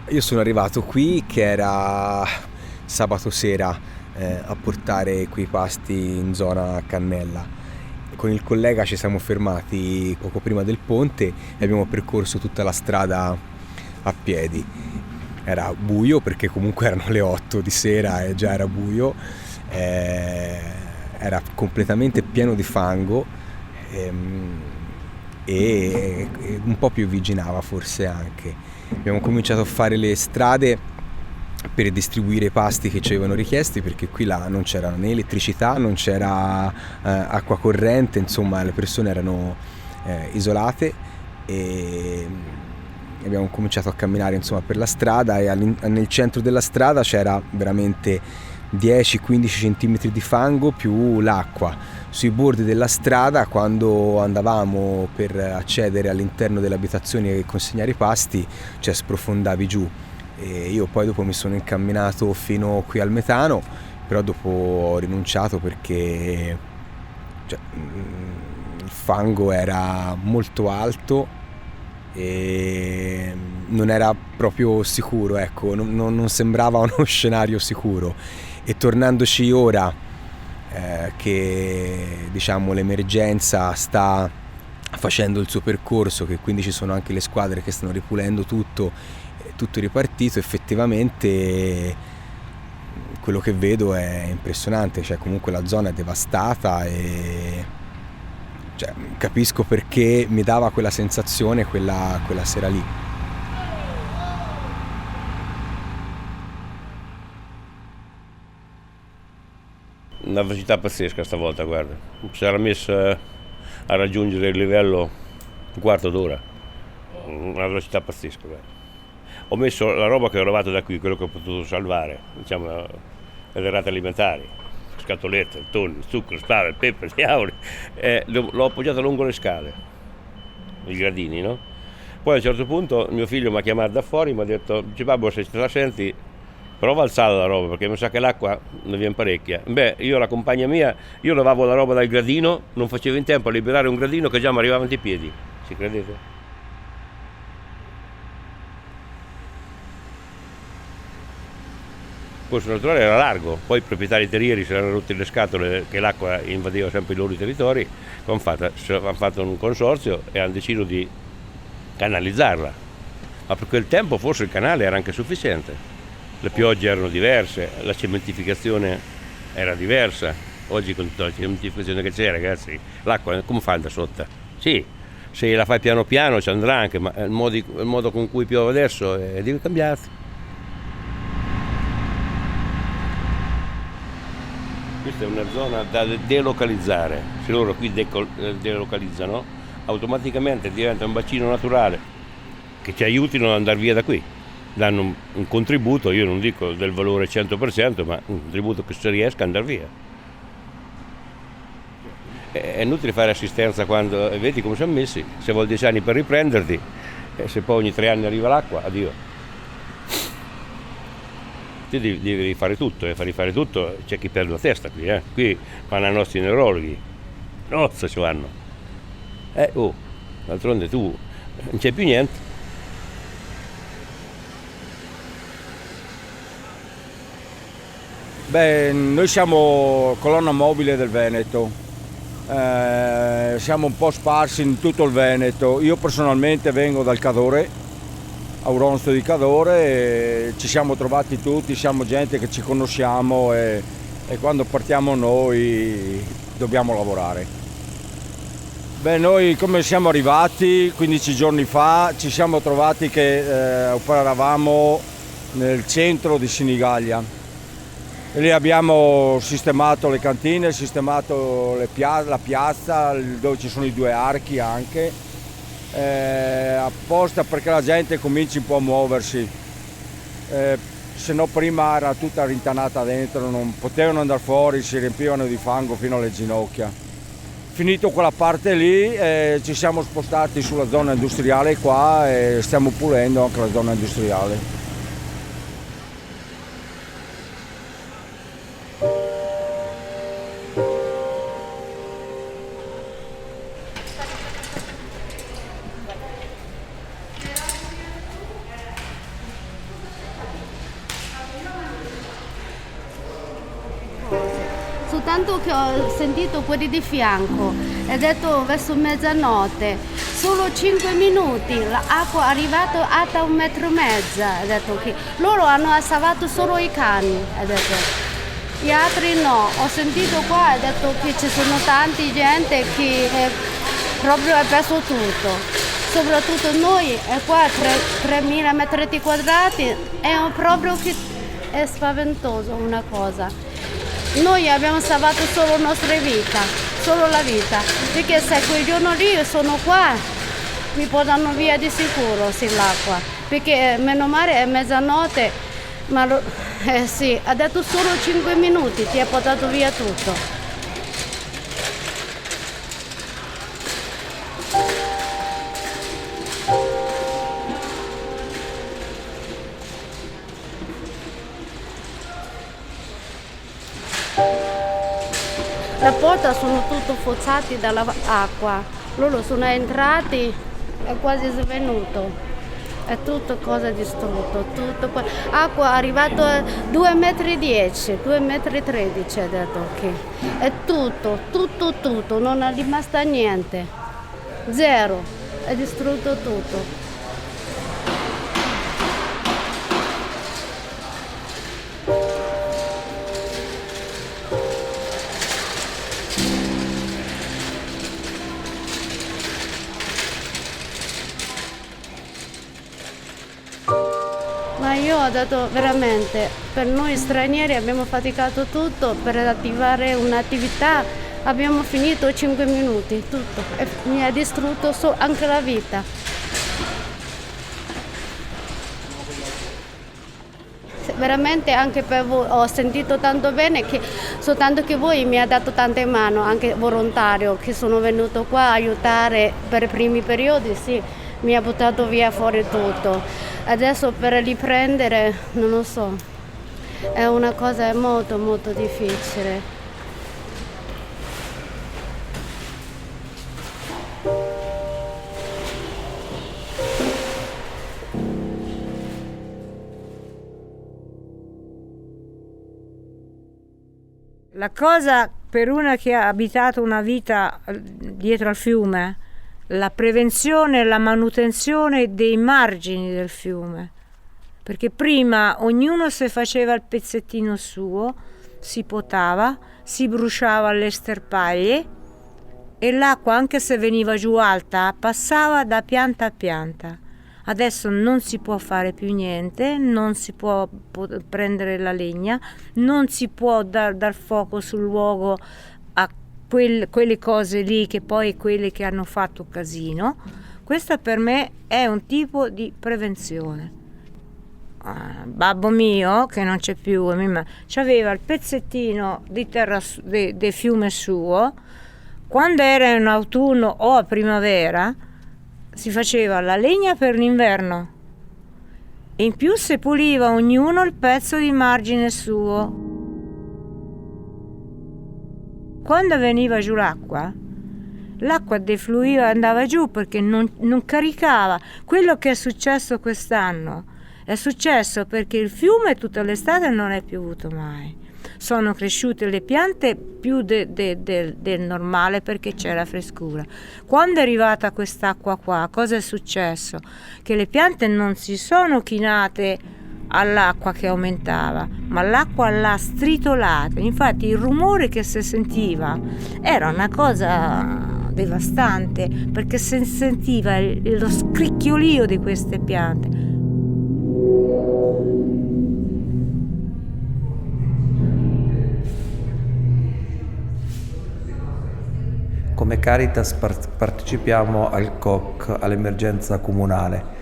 Io sono arrivato qui che era sabato sera a portare quei pasti in zona Cannella. Con il collega ci siamo fermati poco prima del ponte e abbiamo percorso tutta la strada a piedi. Era buio perché comunque erano le 8 di sera e già era buio, era completamente pieno di fango ehm, e un po' piovigginava forse anche. Abbiamo cominciato a fare le strade per distribuire i pasti che ci avevano richiesti, perché qui là non c'era né elettricità, non c'era acqua corrente, insomma le persone erano isolate e abbiamo cominciato a camminare insomma per la strada e nel centro della strada c'era veramente 10-15 cm di fango più l'acqua. Sui bordi della strada, quando andavamo per accedere all'interno delle abitazioni e consegnare i pasti, cioè sprofondavi giù. E io poi dopo mi sono incamminato fino qui al metano, però dopo ho rinunciato perché il fango era molto alto e non era proprio sicuro, ecco, non sembrava uno scenario sicuro. E tornandoci ora che diciamo l'emergenza sta facendo il suo percorso, che quindi ci sono anche le squadre che stanno ripulendo tutto ripartito, effettivamente quello che vedo è impressionante, cioè comunque la zona è devastata e cioè, capisco perché mi dava quella sensazione quella sera lì. Una velocità pazzesca stavolta, guarda. Si era messa a raggiungere il livello un quarto d'ora. Una velocità pazzesca, guarda. Ho messo la roba che ho lavato da qui, quello che ho potuto salvare, diciamo, le derrate alimentari, scatolette, il tonno, il zucchero, il sparo, il pepe, gli auli, l'ho appoggiato lungo le scale, i gradini, no? Poi a un certo punto mio figlio mi ha chiamato da fuori, mi ha detto, dice babbo, se te la senti, prova a alzare la roba, perché mi sa che l'acqua ne viene parecchia. Beh, io la compagna mia, io lavavo la roba dal gradino, non facevo in tempo a liberare un gradino che già mi arrivavano i piedi, ci credete? Il corso naturale era largo, poi i proprietari terrieri si erano rotti le scatole che l'acqua invadeva sempre i loro territori, hanno fatto un consorzio e hanno deciso di canalizzarla, ma per quel tempo forse il canale era anche sufficiente, le piogge erano diverse, la cementificazione era diversa, oggi con tutta la cementificazione che c'è ragazzi, l'acqua come fa da sotto? Sì, se la fai piano piano ci andrà anche, ma il modo con cui piove adesso deve cambiare. Questa è una zona da delocalizzare, se loro qui delocalizzano automaticamente diventa un bacino naturale che ci aiutino ad andare via da qui, danno un contributo, io non dico del valore 100%, ma un contributo che si riesca ad andare via. È inutile fare assistenza quando vedi come siamo messi, se vuoi 10 anni per riprenderti, se poi ogni 3 anni arriva l'acqua, addio. Ti devi fare tutto e far fare tutto c'è chi perde la testa qui, qui vanno ai nostri neurologhi, nozza ci vanno, d'altronde tu non c'è più niente. Beh, noi siamo colonna mobile del Veneto, siamo un po' sparsi in tutto il Veneto. Io personalmente vengo dal Cadore, Auronzo di Cadore, e ci siamo trovati tutti, siamo gente che ci conosciamo e quando partiamo noi dobbiamo lavorare. Beh, noi come siamo arrivati 15 giorni fa, ci siamo trovati che operavamo nel centro di Senigallia e lì abbiamo sistemato le cantine, sistemato la piazza dove ci sono i 2 archi anche, apposta perché la gente cominci un po' a muoversi, se no prima era tutta rintanata dentro, non potevano andare fuori, si riempivano di fango fino alle ginocchia. Finito quella parte lì ci siamo spostati sulla zona industriale qua e stiamo pulendo anche la zona industriale. soltanto che ho sentito quelli di fianco e ho detto verso mezzanotte, solo 5 minuti, l'acqua è arrivata a 1,5 metri, ho detto che loro hanno salvato solo i cani, ho detto. Gli altri no, ho sentito qua e ho detto che ci sono tanta gente che proprio ha perso tutto, soprattutto noi, e qua 3.000 metri quadrati è proprio che è spaventoso una cosa. Noi abbiamo salvato solo la nostra vita, solo la vita, perché se quel giorno lì sono qua mi portano via di sicuro sì, l'acqua, perché meno male è mezzanotte, ma sì, ha detto solo 5 minuti, ti ha portato via tutto. La porta sono tutto forzati dall'acqua, loro sono entrati e quasi svenuto. È tutto cosa distrutto, tutto. Acqua è arrivato a 2,10 metri, 2,13 metri, ha detto che è tutto, non è rimasta niente, zero, è distrutto tutto. Ma io ho detto veramente, per noi stranieri abbiamo faticato tutto per attivare un'attività, abbiamo finito 5 minuti, tutto, e mi ha distrutto anche la vita. Veramente anche per voi ho sentito tanto bene che soltanto che voi mi ha dato tante mani, anche volontario, che sono venuto qua a aiutare per i primi periodi, sì, mi ha buttato via fuori tutto. Adesso per riprendere, non lo so, è una cosa molto difficile. La cosa per una che ha abitato una vita dietro al fiume, la prevenzione e la manutenzione dei margini del fiume, perché prima ognuno si faceva il pezzettino suo, si potava, si bruciava le sterpaglie e l'acqua, anche se veniva giù alta, passava da pianta a pianta. Adesso non si può fare più niente, non si può prendere la legna, non si può dar fuoco sul luogo a quelle cose lì che poi quelle che hanno fatto casino. Questo per me è un tipo di prevenzione. Babbo mio, che non c'è più, aveva il pezzettino di terra di fiume suo. Quando era in autunno o a primavera si faceva la legna per l'inverno e in più si puliva ognuno il pezzo di margine suo. Quando veniva giù l'acqua defluiva e andava giù perché non caricava. Quello che è successo quest'anno è successo perché il fiume tutta l'estate non è piovuto mai. Sono cresciute le piante più del normale perché c'era frescura. Quando è arrivata quest'acqua qua, cosa è successo? Che le piante non si sono chinate all'acqua che aumentava, ma l'acqua l'ha stritolata. Infatti il rumore che si sentiva era una cosa devastante, perché si sentiva lo scricchiolio di queste piante. Come Caritas partecipiamo al COC, all'emergenza comunale,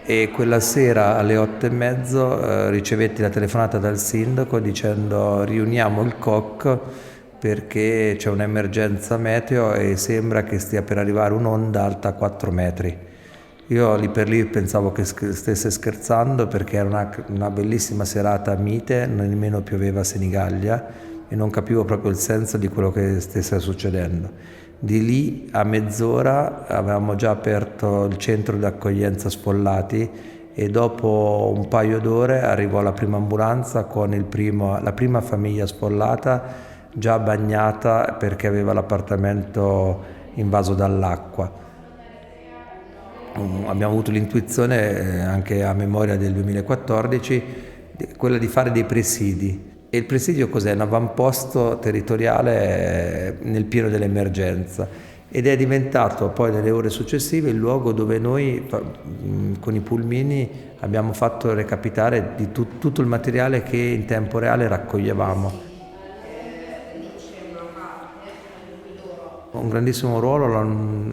e quella sera alle 8:30 ricevetti la telefonata dal sindaco dicendo riuniamo il COC perché c'è un'emergenza meteo e sembra che stia per arrivare un'onda alta 4 metri. Io lì per lì pensavo che stesse scherzando perché era una bellissima serata mite, nemmeno pioveva a Senigallia e non capivo proprio il senso di quello che stesse succedendo. Di lì a mezz'ora avevamo già aperto il centro di accoglienza sfollati e dopo un paio d'ore arrivò la prima ambulanza con la prima famiglia sfollata già bagnata perché aveva l'appartamento invaso dall'acqua. Abbiamo avuto l'intuizione, anche a memoria del 2014, quella di fare dei presidi. E il presidio cos'è? Un avamposto territoriale nel pieno dell'emergenza, ed è diventato poi nelle ore successive il luogo dove noi con i pulmini abbiamo fatto recapitare di tutto il materiale che in tempo reale raccoglievamo. Un grandissimo ruolo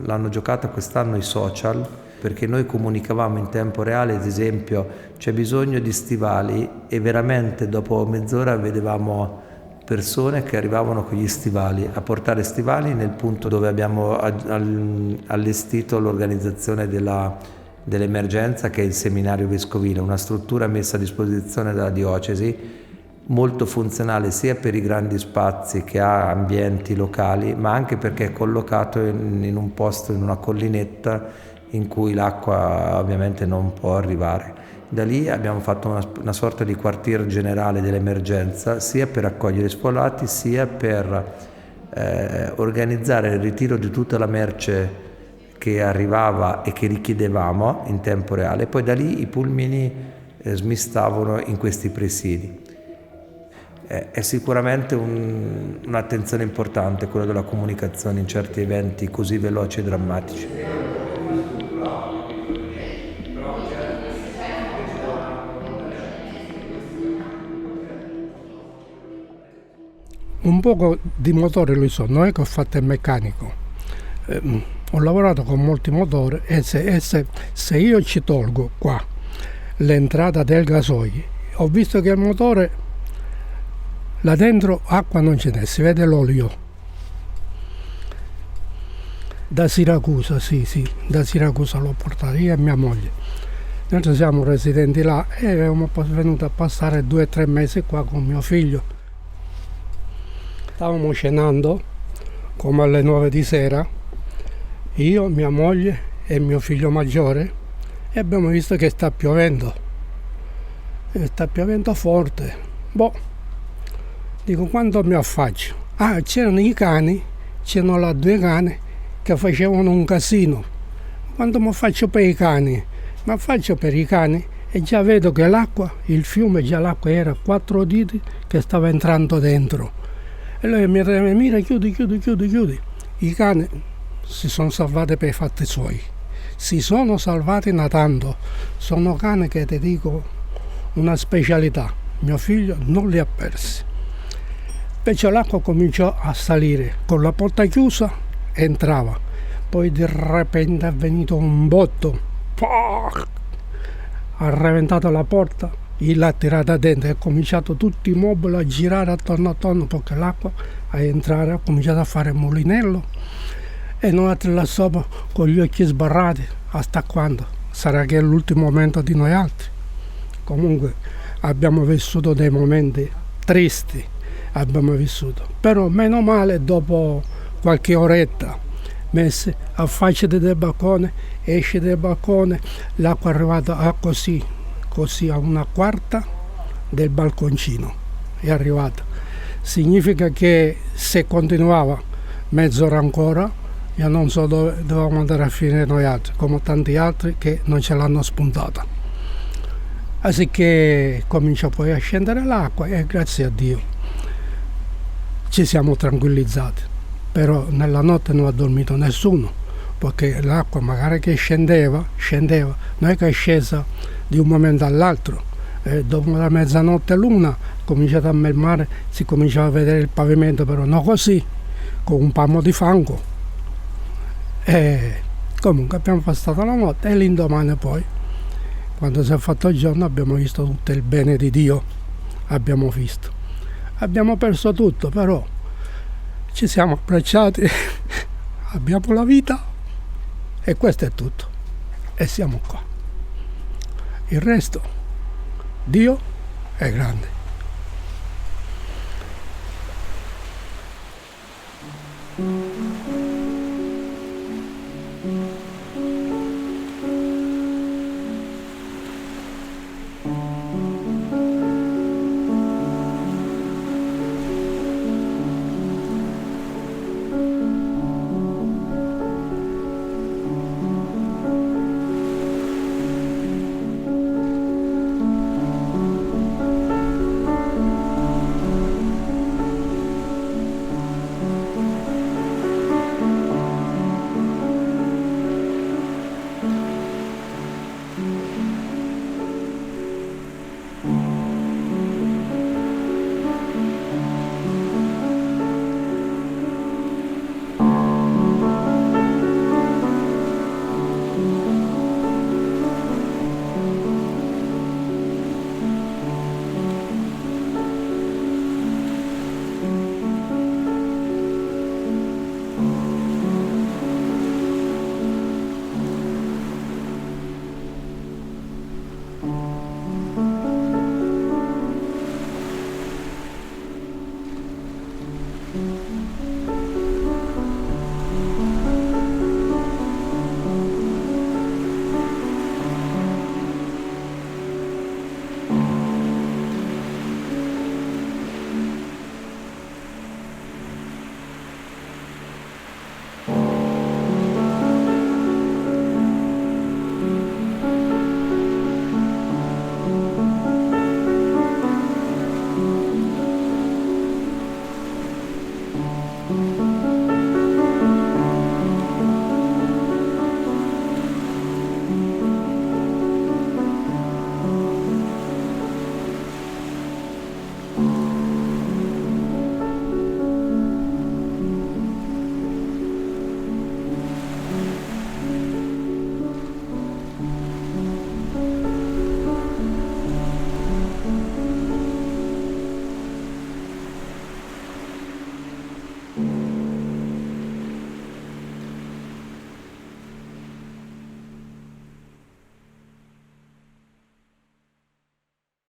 l'hanno giocato quest'anno i social, perché noi comunicavamo in tempo reale, ad esempio c'è bisogno di stivali, e veramente dopo mezz'ora vedevamo persone che arrivavano con gli stivali, a portare stivali nel punto dove abbiamo allestito l'organizzazione dell'emergenza, che è il seminario vescovile, una struttura messa a disposizione dalla diocesi, molto funzionale sia per i grandi spazi che ha ambienti locali, ma anche perché è collocato in un posto, in una collinetta in cui l'acqua ovviamente non può arrivare. Da lì abbiamo fatto una sorta di quartier generale dell'emergenza, sia per accogliere sfollati, sia per organizzare il ritiro di tutta la merce che arrivava e che richiedevamo in tempo reale. Poi da lì i pulmini smistavano in questi presidi. È sicuramente un'attenzione importante quella della comunicazione in certi eventi così veloci e drammatici. Un poco di motore lo so, non è che ho fatto il meccanico, ho lavorato con molti motori, e se io ci tolgo qua l'entrata del gasoil, ho visto che il motore là dentro acqua non ce n'è, si vede l'olio. Da Siracusa, sì, da Siracusa l'ho portato io e mia moglie. Noi siamo residenti là e abbiamo venuto a passare 2 o 3 mesi qua con mio figlio. Stavamo cenando come alle 9 di sera, io, mia moglie e mio figlio maggiore, e abbiamo visto che sta piovendo. E sta piovendo forte. Dico, quando mi affaccio? C'erano i cani, c'erano là 2 cani che facevano un casino. Quando mi faccio per i cani? Mi affaccio per i cani e già vedo che l'acqua, il fiume, già l'acqua era 4 diti che stava entrando dentro. E lui mi dice, mira, chiudi. I cani si sono salvati per i fatti suoi. Si sono salvati natando. Sono cani che ti dico una specialità. Mio figlio non li ha persi. Invece l'acqua cominciò a salire. Con la porta chiusa entrava. Poi di repente è venuto un botto. Ha reventato la porta. L'ha tirata dentro e ha cominciato tutti i mobili a girare attorno perché l'acqua a entrare ha cominciato a fare mulinello, e noi altri là sopra con gli occhi sbarrati. Hasta quando? Sarà che è l'ultimo momento di noi altri. Comunque abbiamo vissuto dei momenti tristi, però meno male dopo qualche oretta messi affacciati del balcone, esci del balcone, l'acqua è arrivata a così a 1/4 del balconcino è arrivata. Significa che se continuava mezz'ora ancora, io non so dove dovevamo andare a finire noi altri, come tanti altri che non ce l'hanno spuntata. Così che comincia poi a scendere l'acqua e grazie a Dio ci siamo tranquillizzati. Però nella notte non ha dormito nessuno, perché l'acqua magari che scendeva, non è che è scesa di un momento all'altro. Dopo la mezzanotte l'una cominciata a mermare, si cominciava a vedere il pavimento, però non così, con un palmo di fango. E comunque abbiamo passato la notte e l'indomani poi, quando si è fatto il giorno, abbiamo visto tutto il bene di Dio. Abbiamo perso tutto, però ci siamo abbracciati, abbiamo la vita e questo è tutto. E siamo qua. Il resto, Dio è grande.